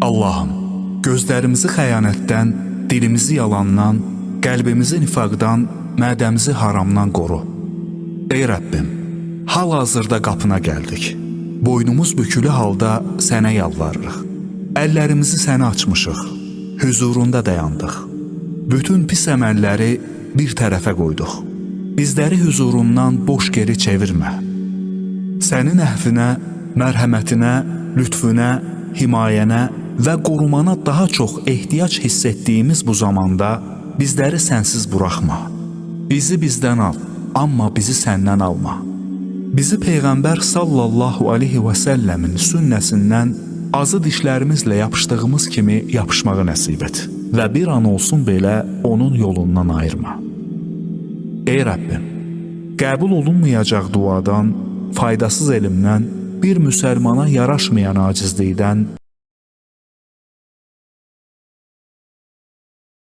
Allahım, gözlərimizi xəyanətdən, dilimizi yalandan, qəlbimizi nifaqdan, mədəmizi haramdan qoru. Ey Rəbbim, hal-hazırda qapına gəldik. Boynumuz bükülü halda sənə yalvarırıq. Əllərimizi sənə açmışıq, hüzurunda dayandıq. Bütün pis əməlləri bir tərəfə qoyduq. Bizləri hüzurundan boş geri çevirmə. Sənin əhvinə, mərhəmətinə, lütfünə, himayənə və qorumana daha çox ehtiyac hiss etdiyimiz bu zamanda bizləri sənsiz buraxma. Bizi bizdən al, amma bizi səndən alma. Bizi Peyğəmbər sallallahu aleyhi və səlləmin sünnəsindən azı dişlərimizlə yapışdığımız kimi yapışmağı nəsib et və bir an olsun belə onun yolundan ayırma. Ey Rəbbim, qəbul olunmayacaq duadan, faydasız elmdən, bir müsəlmana yaraşmayan acizlikdən